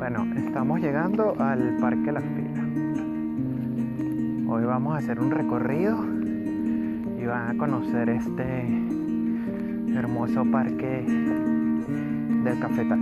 Bueno, estamos llegando al Parque Las Filas. Hoy vamos a hacer un recorrido y van a conocer este hermoso parque del Cafetal.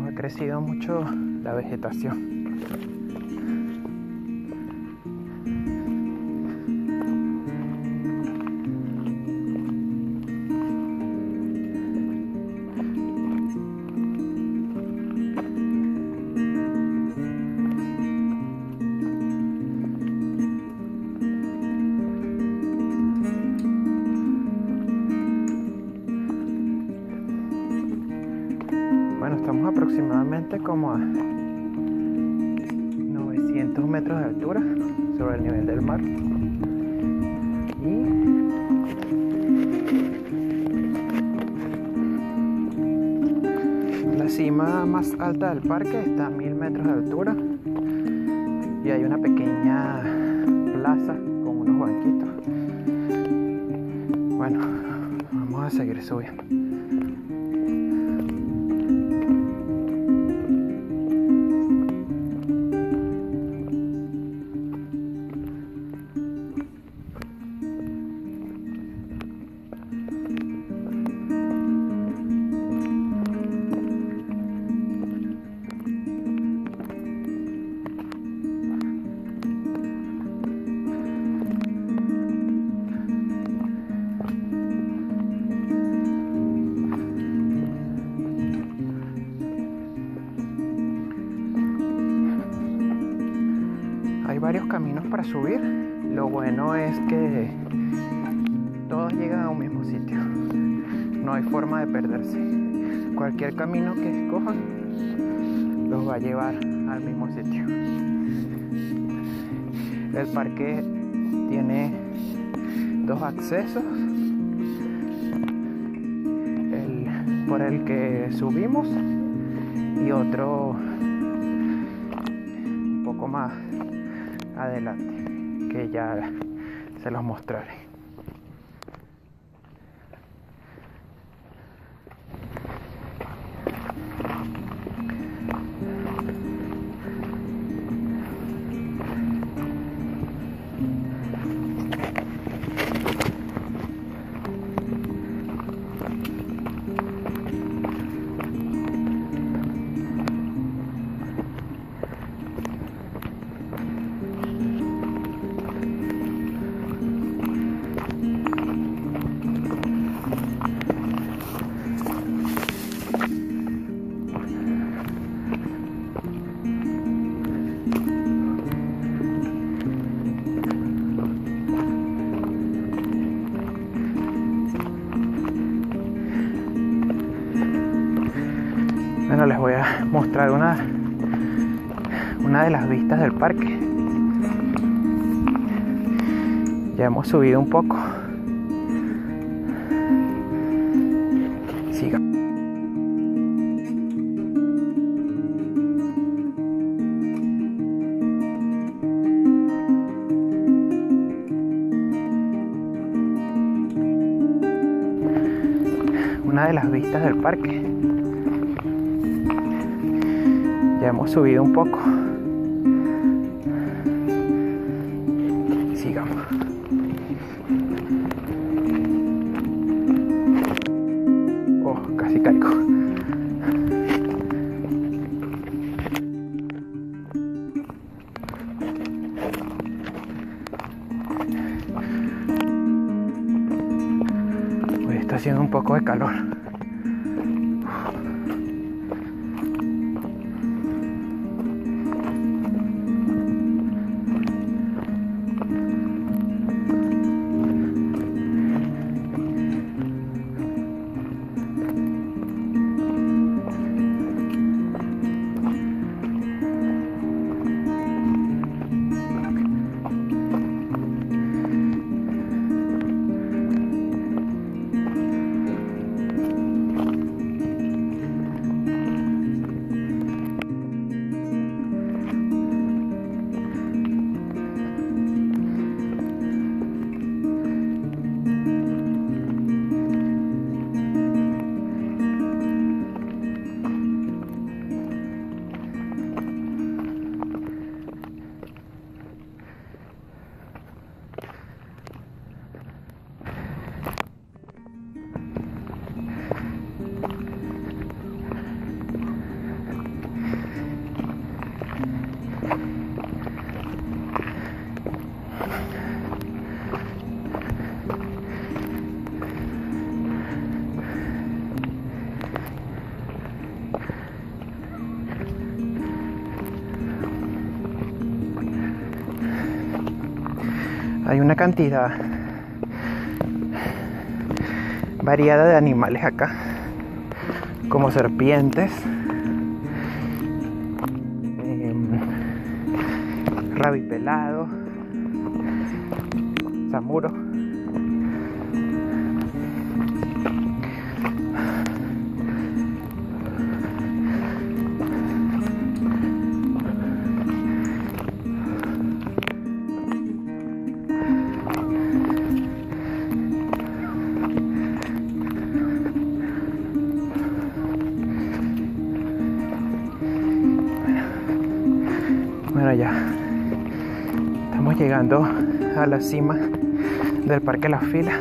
Ha crecido mucho la vegetación. Bueno, estamos aproximadamente como a 900 metros de altura sobre el nivel del mar. Y la cima más alta del parque está a 1000 metros de altura. Y hay una pequeña plaza con unos banquitos. Bueno, vamos a seguir subiendo. Hay varios caminos para subir. Lo bueno es que todos llegan a un mismo sitio. No hay forma de perderse. Cualquier camino que escojan los va a llevar al mismo sitio. El parque tiene dos accesos. Por el que subimos y otro un poco más adelante, que ya se los mostraré. Bueno, les voy a mostrar una de las vistas del parque. Ya hemos subido un poco. Sigamos. Una de las vistas del parque. Ya hemos subido un poco. Sigamos. Oh, casi caigo. Hoy está haciendo un poco de calor. Hay una cantidad variada de animales acá, como serpientes, rabipelados, zamuros. Bueno, ya estamos llegando a la cima del Parque Las Filas.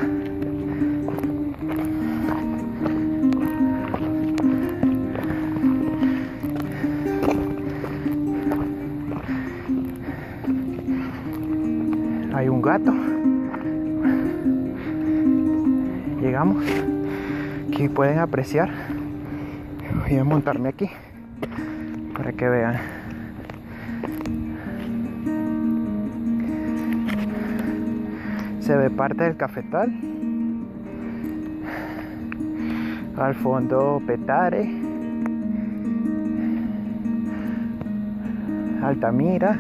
Hay un gato. Llegamos. Aquí pueden apreciar. Voy a montarme aquí para que vean. Se ve parte del cafetal. Al fondo Petare, Altamira.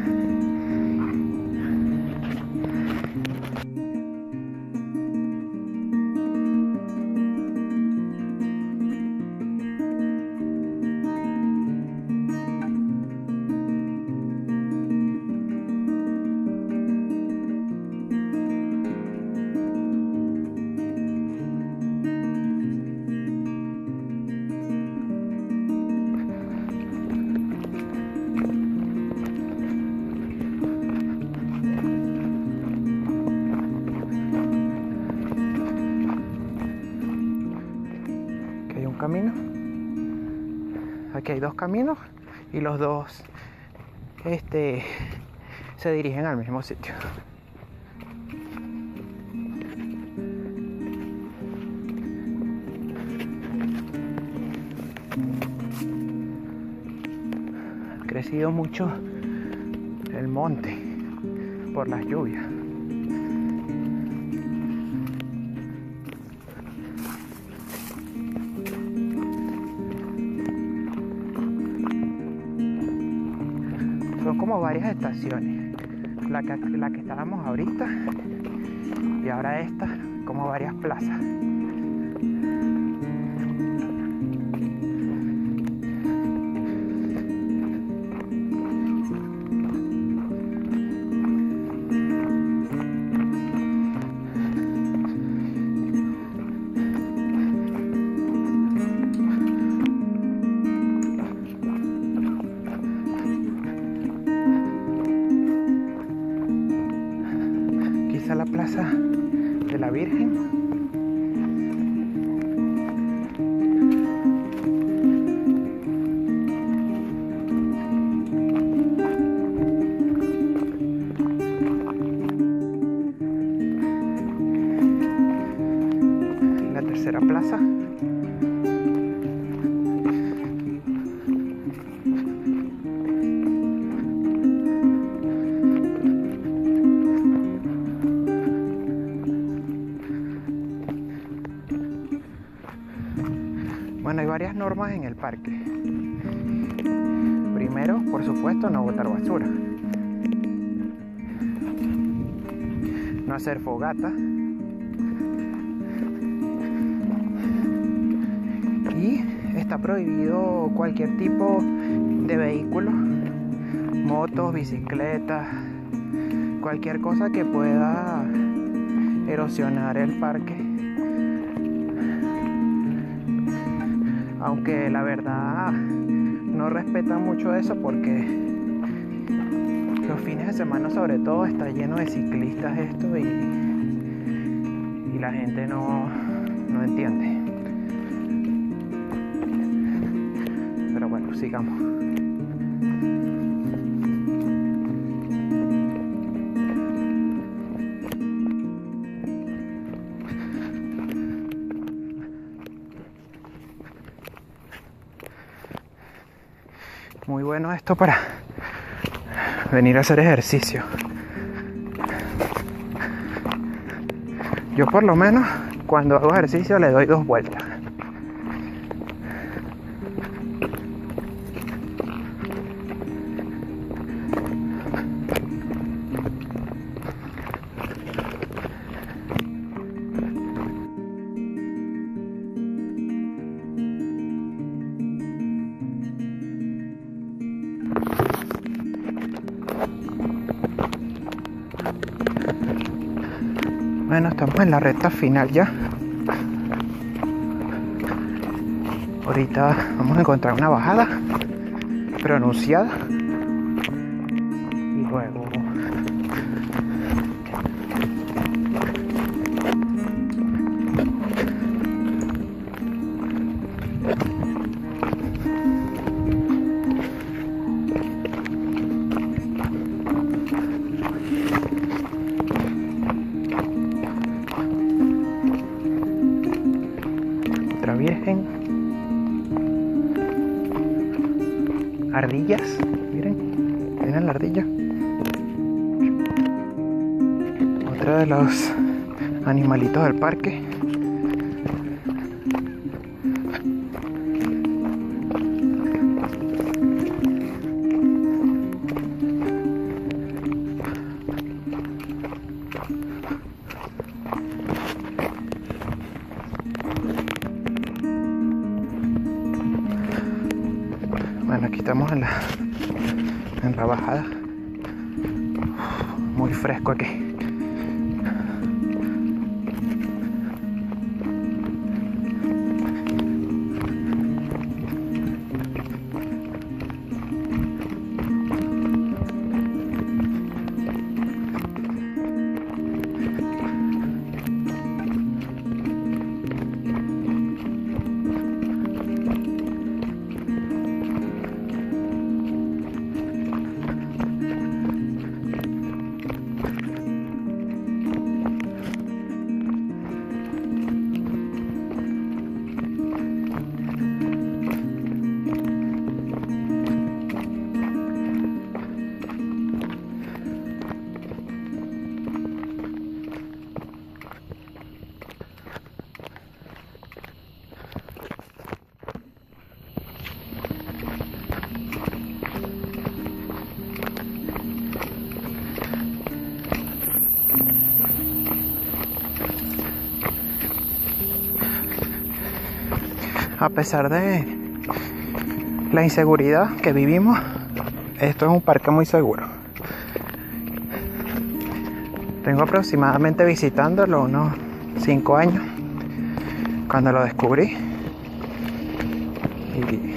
Camino. Aquí hay dos caminos y los dos se dirigen al mismo sitio. Ha crecido mucho el monte por las lluvias. como varias estaciones. La que estábamos ahorita y ahora esta, como varias plazas. La plaza de la Virgen. La tercera plaza. Bueno, hay varias normas en el parque. Primero, por supuesto, no botar basura. No hacer fogata. Y está prohibido cualquier tipo de vehículo, motos, bicicletas, cualquier cosa que pueda erosionar el parque. Aunque la verdad no respetan mucho eso porque los fines de semana sobre todo está lleno de ciclistas esto y la gente no entiende. Pero bueno, sigamos. Muy bueno esto para venir a hacer ejercicio. Yo por lo menos cuando hago ejercicio le doy 2 vueltas. Bueno, estamos en la recta final ya. Ahorita vamos a encontrar una bajada pronunciada y luego otra Virgen. Ardillas, miren la ardilla. Otro de los animalitos del parque. Bueno, aquí estamos en la bajada. Muy fresco aquí. A pesar de la inseguridad que vivimos, esto es un parque muy seguro. Tengo aproximadamente visitándolo unos 5 años cuando lo descubrí y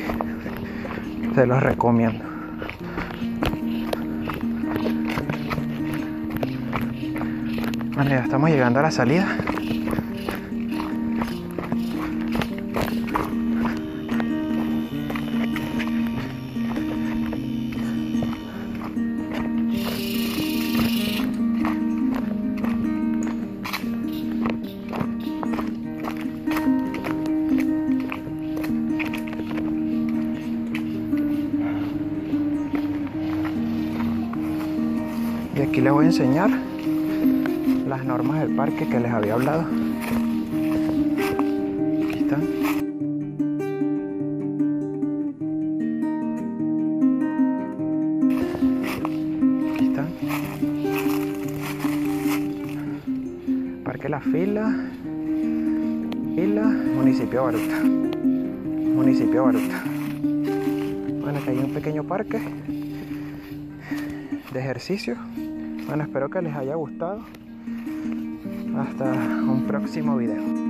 se los recomiendo. Bueno, ya estamos llegando a la salida. Y aquí les voy a enseñar las normas del parque que les había hablado. Aquí están. Aquí están. Parque La Fila, municipio de Baruta. Municipio de Baruta. Bueno, aquí hay un pequeño parque de ejercicio. Bueno, espero que les haya gustado. Hasta un próximo video.